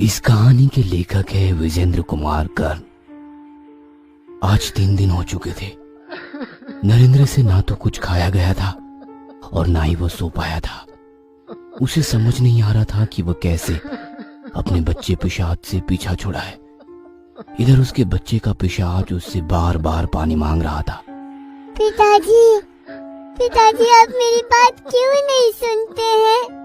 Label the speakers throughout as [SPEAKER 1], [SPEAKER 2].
[SPEAKER 1] इस कहानी के लेखक है विजेंद्र कुमार कर्ण। आज 3 दिन हो चुके थे। नरेंद्र से ना तो कुछ खाया गया था और ना ही वो सो पाया था। उसे समझ नहीं आ रहा था कि वो कैसे अपने बच्चे पिशाच से पीछा छुड़ाए। इधर उसके बच्चे का पिशाच उससे बार बार पानी मांग रहा था।
[SPEAKER 2] पिताजी, पिताजी आप मेरी बात क्यों नहीं सुनते हैं?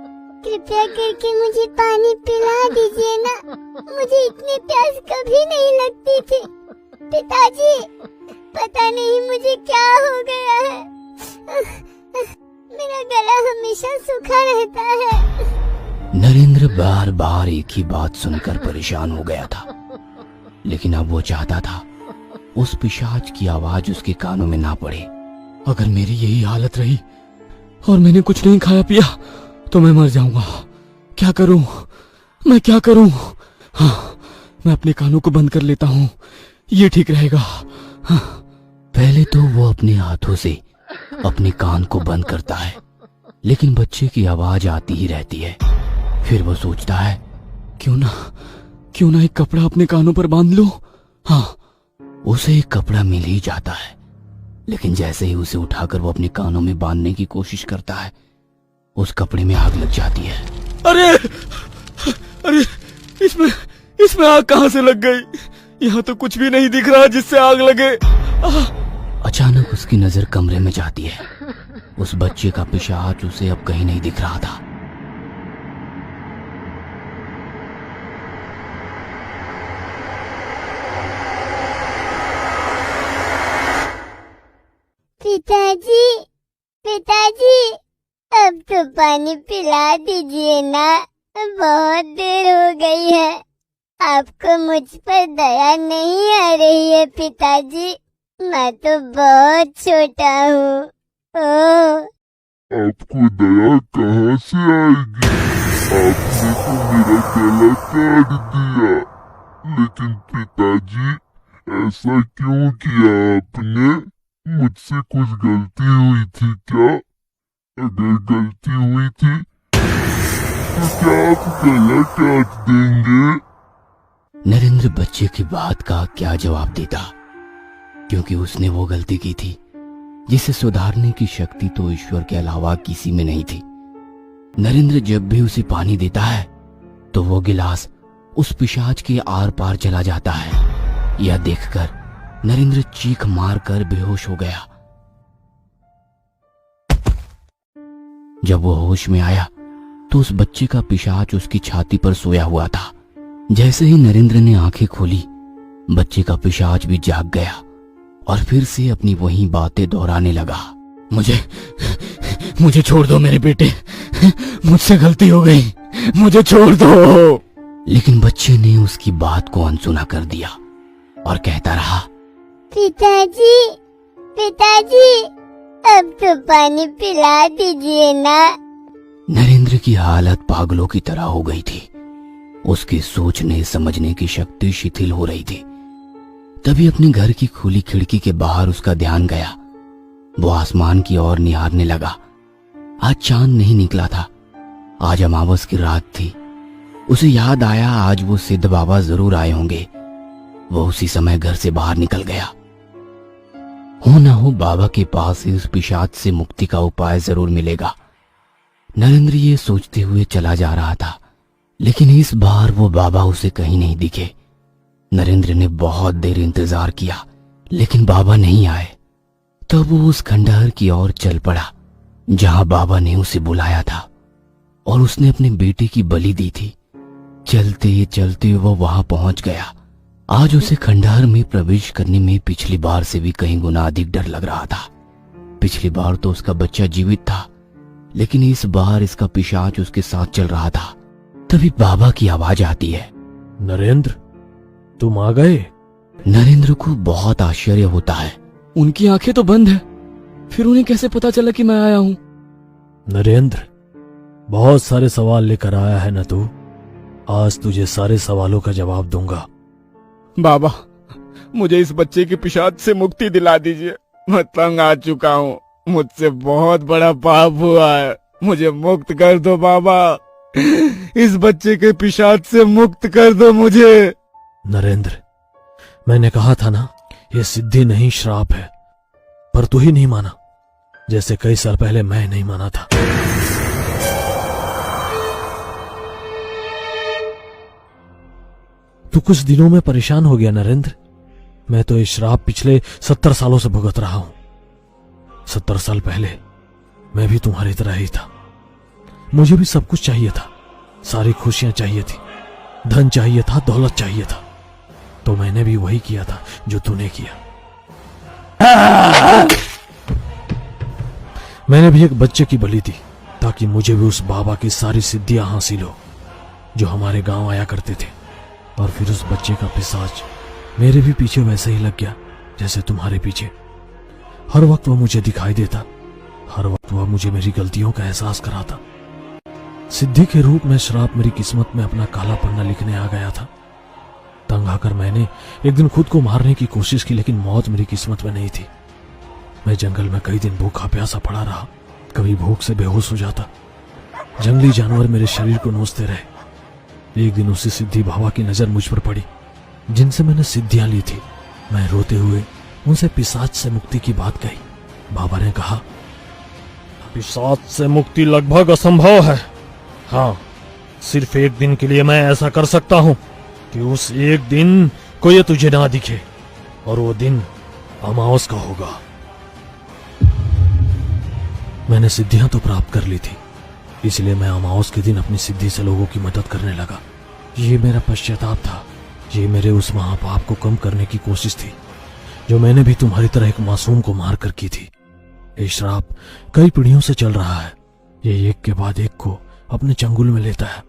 [SPEAKER 2] कृपया करके मुझे पानी पिला दीजिए ना। मुझे इतनी प्यास कभी नहीं लगती थी। पिताजी, पता नहीं मुझे क्या हो गया है। मेरा गला हमेशा सूखा रहता है।
[SPEAKER 1] नरेंद्र बार बार एक ही बात सुनकर परेशान हो गया था, लेकिन अब वो चाहता था उस पिशाच की आवाज उसके कानों में ना पड़े। अगर मेरी यही हालत रही और मैंने कुछ नहीं खाया पिया तो मैं मर जाऊंगा। क्या करूं? मैं क्या करूं? हाँ, मैं अपने कानों को बंद कर लेता हूँ, ये ठीक रहेगा। हाँ। पहले तो वो अपने हाथों से अपने कान को बंद करता है, लेकिन बच्चे की आवाज आती ही रहती है। फिर वो सोचता है क्यों ना एक कपड़ा अपने कानों पर बांध लो। हाँ, उसे एक कपड़ा मिल ही जाता है, लेकिन जैसे ही उसे उठाकर वो अपने कानों में बांधने की कोशिश करता है, उस कपड़े में आग लग जाती है। अरे इसमें आग कहां से लग गई? यहाँ तो कुछ भी नहीं दिख रहा जिससे आग लगे। अचानक उसकी नजर कमरे में जाती है। उस बच्चे का पिशाच उसे अब कहीं नहीं दिख रहा था।
[SPEAKER 2] पिताजी, पिताजी अब तो पानी पिला दीजिए ना। बहुत देर हो गई है। आपको मुझ पर दया नहीं आ रही है पिताजी? मैं तो बहुत छोटा हूँ।
[SPEAKER 3] आपको दया कहाँ से आएगी? आपने तो मेरा गला काट दिया। लेकिन पिताजी, ऐसा क्यों किया आपने? मुझसे कुछ गलती हुई थी क्या? अगर गलती हुई थी तो क्या आप गला काट देंगे?
[SPEAKER 1] नरेंद्र बच्चे की बात का क्या जवाब देता, क्योंकि उसने वो गलती की थी जिसे सुधारने की शक्ति तो ईश्वर के अलावा किसी में नहीं थी। नरेंद्र जब भी उसे पानी देता है तो वो गिलास उस पिशाच के आर पार चला जाता है। यह देखकर नरेंद्र चीख मारकर बेहोश हो गया। जब वो होश में आया तो उस बच्चे का पिशाच उसकी छाती पर सोया हुआ था। जैसे ही नरेंद्र ने आंखें खोली, बच्चे का पिशाच भी जाग गया और फिर से अपनी वही बातें दोहराने लगा। मुझे छोड़ दो मेरे बेटे, मुझसे गलती हो गई, मुझे छोड़ दो। लेकिन बच्चे ने उसकी बात को अनसुना कर दिया और कहता रहा,
[SPEAKER 2] पिताजी, पिताजी अब तो पानी पिला दीजिए ना।
[SPEAKER 1] नरेंद्र की हालत पागलों की तरह हो गई थी। उसकी सोचने समझने की शक्ति शिथिल हो रही थी। तभी अपने घर की खुली खिड़की के बाहर उसका ध्यान गया। वो आसमान की ओर निहारने लगा। आज चांद नहीं निकला था, आज अमावस की रात थी। उसे याद आया आज वो सिद्ध बाबा जरूर आए होंगे। वो उसी समय घर से बाहर निकल गया। हो ना हो बाबा के पास इस पिशाच से मुक्ति का उपाय जरूर मिलेगा। नरेंद्र ये सोचते हुए चला जा रहा था, लेकिन इस बार वो बाबा उसे कहीं नहीं दिखे। नरेंद्र ने बहुत देर इंतजार किया, लेकिन बाबा नहीं आए। तब वो उस खंडहर की ओर चल पड़ा जहां बाबा ने उसे बुलाया था और उसने अपने बेटे की बलि दी थी। चलते चलते वो वहां पहुंच गया। आज उसे खंडहर में प्रवेश करने में पिछली बार से भी कहीं गुना अधिक डर लग रहा था। पिछली बार तो उसका बच्चा जीवित था, लेकिन इस बार इसका पिशाच उसके साथ चल रहा था। तभी बाबा की आवाज आती है,
[SPEAKER 4] नरेंद्र, तुम आ गए?
[SPEAKER 1] नरेंद्र को बहुत आश्चर्य होता है। उनकी आंखें तो बंद है, फिर उन्हें कैसे पता चला कि मैं आया हूँ?
[SPEAKER 4] नरेंद्र, बहुत सारे सवाल लेकर आया है ना तू? आज तुझे सारे सवालों का जवाब दूंगा।
[SPEAKER 5] बाबा, मुझे इस बच्चे की पिशाच से मुक्ति दिला दीजिए। मैं तंग आ चुका हूँ। मुझसे बहुत बड़ा पाप हुआ है। मुझे मुक्त कर दो बाबा। इस बच्चे के पिशाच से मुक्त कर दो मुझे।
[SPEAKER 4] नरेंद्र, मैंने कहा था ना, ये सिद्धि नहीं श्राप है, पर तू ही नहीं माना, जैसे कई साल पहले मैं नहीं माना था। तू कुछ दिनों में परेशान हो गया नरेंद्र। मैं तो ये श्राप पिछले 70 सालों से भुगत रहा हूं। 70 साल पहले मैं भी तुम्हारी तरह ही था। मुझे भी सब कुछ चाहिए था, सारी खुशियां चाहिए थी, धन चाहिए था, दौलत चाहिए था। तो मैंने भी वही किया था जो तूने किया। मैंने भी एक बच्चे की बलि दी ताकि मुझे भी उस बाबा की सारी सिद्धियां हासिल हो जो हमारे गांव आया करते थे। और फिर उस बच्चे का पिशाच मेरे भी पीछे वैसे ही लग गया जैसे तुम्हारे पीछे। हर वक्त वह मुझे दिखाई देता, हर वक्त वह मुझे मेरी गलतियों का एहसास कराता। सिद्धि के रूप में श्राप मेरी किस्मत में अपना काला पन्ना लिखने आ गया था। तंग आकर मैंने एक दिन खुद को मारने की कोशिश की, लेकिन मौत मेरी किस्मत में नहीं थी। मैं जंगल में कई दिन भूखा प्यासा पड़ा रहा, कभी भूख से बेहोश हो जाता। जंगली जानवर मेरे शरीर को नोचते रहे। एक दिन उसी सिद्धि बाबा की नजर मुझ पर पड़ी जिनसे मैंने सिद्धियां ली थी। मैं रोते हुए उनसे पिशाच से मुक्ति की बात कही। बाबा ने कहा, पिशाच से मुक्ति लगभग असंभव है। हाँ, सिर्फ एक दिन के लिए मैं ऐसा कर सकता हूं कि उस एक दिन को ये तुझे ना दिखे, और वो दिन अमावस का होगा। मैंने सिद्धियां तो प्राप्त कर ली थी, इसलिए मैं अमावस के दिन अपनी सिद्धि से लोगों की मदद करने लगा। ये मेरा पश्चाताप था, ये मेरे उस महापाप को कम करने की कोशिश थी जो मैंने भी तुम्हारी तरह एक मासूम को मार कर की थी। ये श्राप कई पीढ़ियों से चल रहा है, ये एक के बाद एक को अपने चंगुल में लेता है,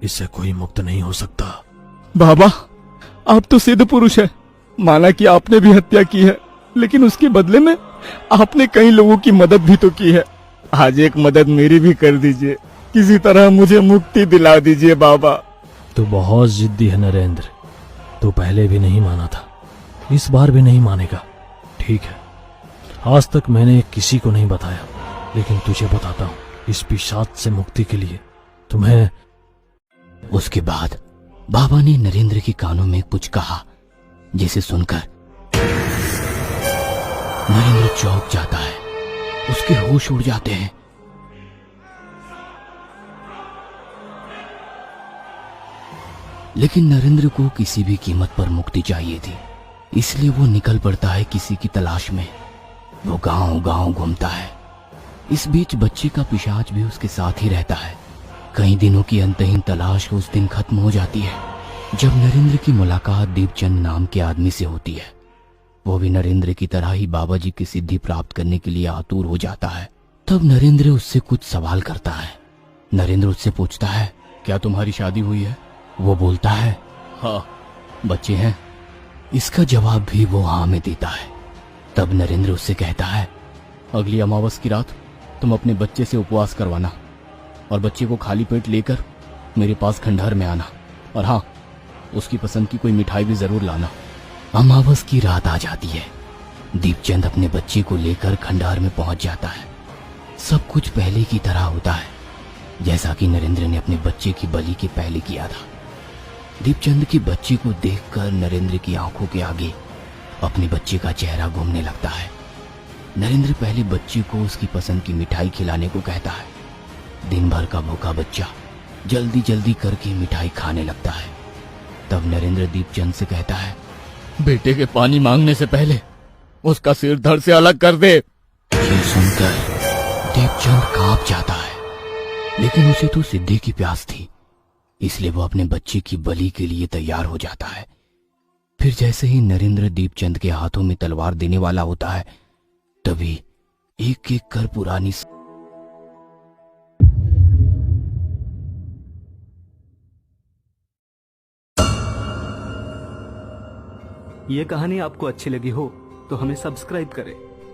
[SPEAKER 4] इससे कोई मुक्त नहीं हो सकता।
[SPEAKER 5] बाबा, आप तो सिद्ध पुरुष है। माना कि आपने भी हत्या की है, लेकिन उसके बदले में आपने कई लोगों की मदद भी तो की है। आज एक मदद मेरी भी कर दीजिए, किसी तरह मुझे मुक्ति दिला दीजिए बाबा।
[SPEAKER 4] तू बहुत जिद्दी है नरेंद्र। तू पहले भी नहीं माना था, इस बार भी नहीं मानेगा। ठीक है, आज तक मैंने किसी को नहीं बताया, लेकिन तुझे बताता हूं। इस पिशाच से मुक्ति के लिए तुम्हें।
[SPEAKER 1] उसके बाद बाबा ने नरेंद्र के कानों में कुछ कहा, जिसे सुनकर नरेंद्र चौंक जाता है, उसके होश उड़ जाते हैं। लेकिन नरेंद्र को किसी भी कीमत पर मुक्ति चाहिए थी, इसलिए वो निकल पड़ता है किसी की तलाश में। वो गांव गांव घूमता है। इस बीच बच्चे का पिशाच भी उसके साथ ही रहता है। कई दिनों की अंतहीन तलाश उस दिन खत्म हो जाती है जब नरेंद्र की मुलाकात दीपचंद नाम के आदमी से होती है। वो भी नरेंद्र की तरह ही बाबा जी की सिद्धि प्राप्त करने के लिए आतुर हो जाता है। तब नरेंद्र उससे कुछ सवाल करता है। नरेंद्र उससे पूछता है, क्या तुम्हारी शादी हुई है? वो बोलता है, हाँ, बच्चे हैं। इसका जवाब भी वो हाँ में देता है। तब नरेंद्र उससे कहता है, अगली अमावस की रात तुम अपने बच्चे से उपवास करवाना और बच्चे को खाली पेट लेकर मेरे पास खंडहर में आना, और हाँ, उसकी पसंद की कोई मिठाई भी जरूर लाना। अमावस की रात आ जाती है। दीपचंद अपने बच्चे को लेकर खंडहर में पहुंच जाता है। सब कुछ पहले की तरह होता है, जैसा कि नरेंद्र ने अपने बच्चे की बलि के पहले किया था। दीपचंद के बच्चे को देखकर नरेंद्र की आंखों के आगे अपने बच्चे का चेहरा घूमने लगता है। नरेंद्र पहले बच्चे को उसकी पसंद की मिठाई खिलाने को कहता है। दिन भर का भूखा बच्चा जल्दी जल्दी करके मिठाई खाने लगता है। तब नरेंद्र दीपचंद से कहता है, बेटे के पानी मांगने से पहले उसका सिर धड़ से अलग कर दे। ये सुनकर दीपचंद कांप जाता है, लेकिन उसे तो सिद्धि की प्यास थी, इसलिए वो अपने बच्चे की बलि के लिए तैयार हो जाता है। फिर जैसे ही नरेंद्र दीपचंद के हाथों में तलवार देने वाला होता है, तभी एक एक कर पुरानी
[SPEAKER 6] ये कहानी आपको अच्छी लगी हो तो हमें सब्सक्राइब करें